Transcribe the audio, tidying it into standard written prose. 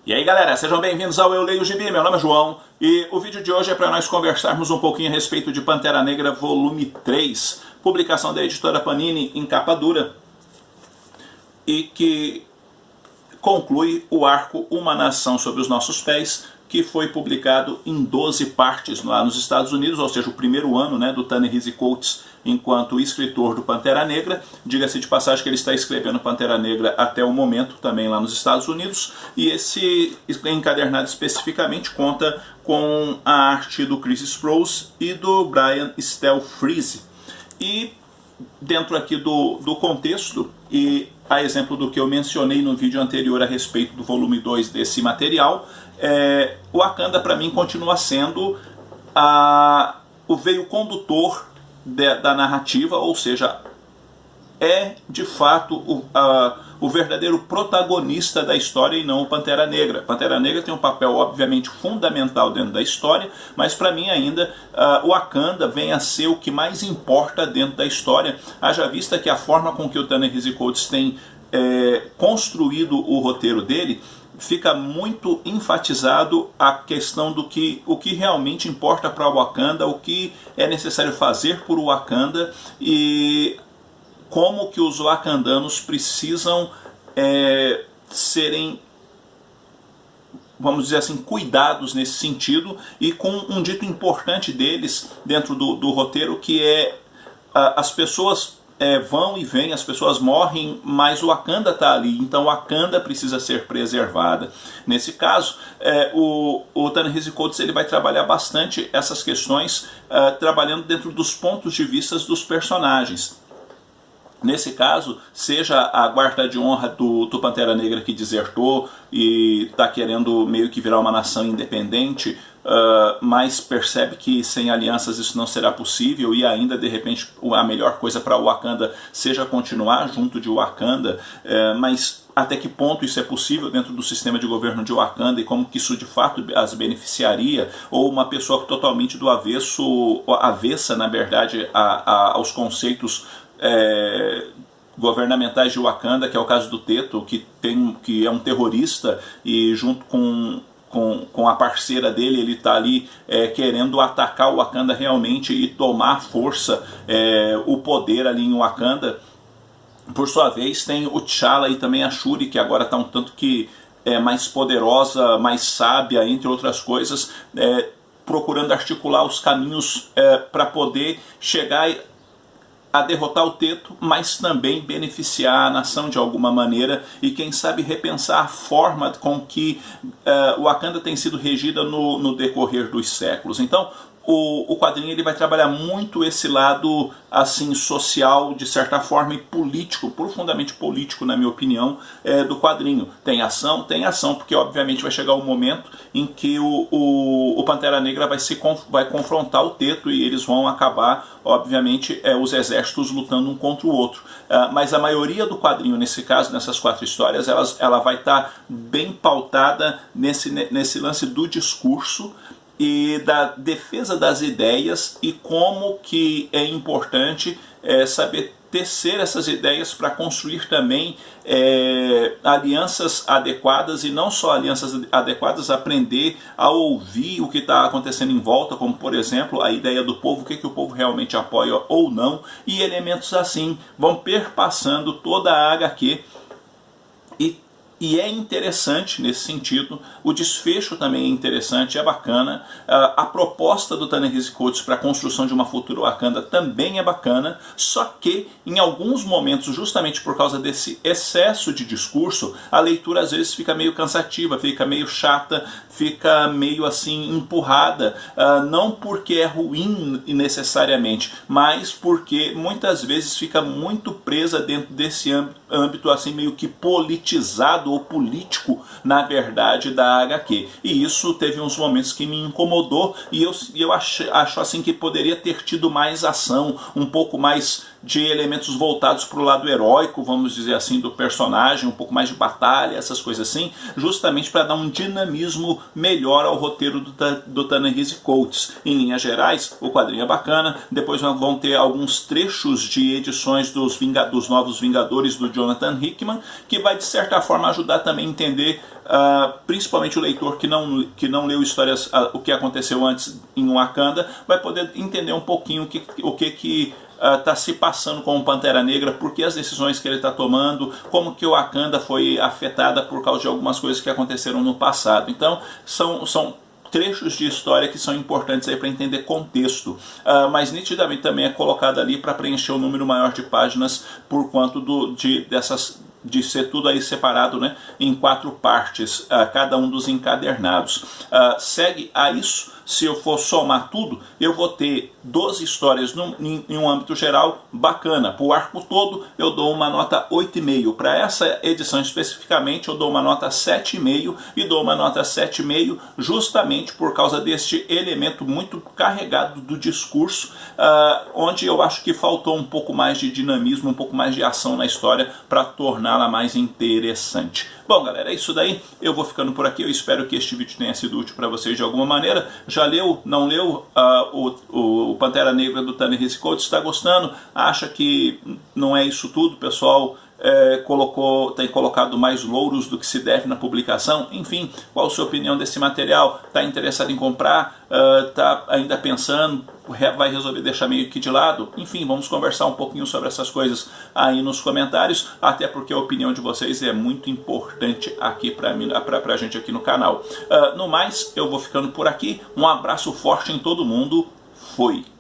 E aí galera, sejam bem-vindos ao Eu Leio o Gibi, meu nome é João e o vídeo de hoje é para nós conversarmos um pouquinho a respeito de Pantera Negra volume 3, publicação da editora Panini em capa dura e que conclui o arco Uma Nação Sob os Nossos Pés, que foi publicado em 12 partes lá nos Estados Unidos, ou seja, o primeiro ano do Ta-Nehisi Coates enquanto escritor do Pantera Negra. Diga-se de passagem que ele está escrevendo Pantera Negra até o momento também lá nos Estados Unidos, e esse encadernado especificamente conta com a arte do Chris Sprouse e do Brian Stelfreeze. E dentro aqui do contexto, e a exemplo do que eu mencionei no vídeo anterior a respeito do volume 2 desse material, o Wakanda para mim continua sendo o veio condutor da narrativa, ou seja, é de fato o verdadeiro protagonista da história e não o Pantera Negra. Pantera Negra tem um papel obviamente fundamental dentro da história, mas para mim ainda o Wakanda vem a ser o que mais importa dentro da história, haja vista que a forma com que o Ta-Nehisi Coates tem construído o roteiro dele fica muito enfatizado a questão do que o que realmente importa para o Wakanda, o que é necessário fazer por Wakanda e como que os wakandanos precisam serem, vamos dizer assim, cuidados nesse sentido, e com um dito importante deles dentro do roteiro, que é as pessoas vão e vêm, as pessoas morrem, mas o Wakanda está ali, então o Wakanda precisa ser preservada. Nesse caso, o Ta-Nehisi Coates ele vai trabalhar bastante essas questões, trabalhando dentro dos pontos de vista dos personagens. Nesse caso, seja a guarda de honra do Pantera Negra que desertou e está querendo meio que virar uma nação independente, mas percebe que sem alianças isso não será possível, e ainda de repente a melhor coisa para o Wakanda seja continuar junto de Wakanda, mas até que ponto isso é possível dentro do sistema de governo de Wakanda e como que isso de fato as beneficiaria, ou uma pessoa totalmente do avessa na verdade aos conceitos governamentais de Wakanda, que é o caso do Teto, que é um terrorista, e junto com a parceira dele, ele está ali querendo atacar o Wakanda realmente e tomar força, o poder ali em Wakanda. Por sua vez tem o T'Challa e também a Shuri, que agora está um tanto que mais poderosa, mais sábia, entre outras coisas, procurando articular os caminhos para poder chegar a derrotar o Teto, mas também beneficiar a nação de alguma maneira, e quem sabe repensar a forma com que o Wakanda tem sido regida no decorrer dos séculos. Então o quadrinho ele vai trabalhar muito esse lado assim social, de certa forma, e político, profundamente político na minha opinião, do quadrinho. Tem ação, porque obviamente vai chegar um momento em que o Pantera Negra vai confrontar o Teto, e eles vão acabar, obviamente, os exércitos lutando um contra o outro. Mas a maioria do quadrinho, nesse caso, nessas 4 histórias, ela vai estar bem pautada nesse lance do discurso e da defesa das ideias, e como que é importante saber tecer essas ideias para construir também alianças adequadas, e não só alianças adequadas, aprender a ouvir o que está acontecendo em volta, como por exemplo a ideia do povo, o que o povo realmente apoia ou não, e elementos assim vão perpassando toda a HQ. E é interessante nesse sentido, o desfecho também é interessante, é bacana, a proposta do Ta-Nehisi Coates para a construção de uma futura Wakanda também é bacana, só que em alguns momentos, justamente por causa desse excesso de discurso, a leitura às vezes fica meio cansativa, fica meio chata, fica meio assim empurrada, não porque é ruim necessariamente, mas porque muitas vezes fica muito presa dentro desse âmbito assim meio que politizado ou político, na verdade, da HQ. E isso teve uns momentos que me incomodou, e eu acho assim que poderia ter tido mais ação, um pouco mais de elementos voltados para o lado heróico, vamos dizer assim, do personagem, um pouco mais de batalha, essas coisas assim, justamente para dar um dinamismo melhor ao roteiro do Ta-Nehisi Coates. Em linhas gerais, o quadrinho é bacana, depois vão ter alguns trechos de edições dos Novos Vingadores do Jonathan Hickman, que vai de certa forma ajudar também a entender, principalmente o leitor que não leu histórias, o que aconteceu antes em Wakanda, vai poder entender um pouquinho o que está se passando com o Pantera Negra, por que as decisões que ele está tomando, como que o Wakanda foi afetada por causa de algumas coisas que aconteceram no passado. Então são trechos de história que são importantes para entender contexto, mas nitidamente também é colocado ali para preencher um número maior de páginas por quanto de ser tudo aí separado, né, em 4 partes, cada um dos encadernados. Segue a isso. Se eu for somar tudo, eu vou ter 12 histórias em um âmbito geral bacana. Para o arco todo, eu dou uma nota 8,5. Para essa edição especificamente, eu dou uma nota 7,5 e dou uma nota 7,5 justamente por causa deste elemento muito carregado do discurso, onde eu acho que faltou um pouco mais de dinamismo, um pouco mais de ação na história para torná-la mais interessante. Bom, galera, é isso daí. Eu vou ficando por aqui. Eu espero que este vídeo tenha sido útil para vocês de alguma maneira. Já leu, não leu o Pantera Negra do Ta-Nehisi Coates? Está gostando? Acha que não é isso tudo, pessoal? Tem colocado mais louros do que se deve na publicação? Enfim, qual a sua opinião desse material? Está interessado em comprar? Está ainda pensando? Vai resolver deixar meio que de lado? Enfim, vamos conversar um pouquinho sobre essas coisas aí nos comentários, até porque a opinião de vocês é muito importante aqui pra gente aqui no canal. No mais, eu vou ficando por aqui. Um abraço forte em todo mundo. Fui!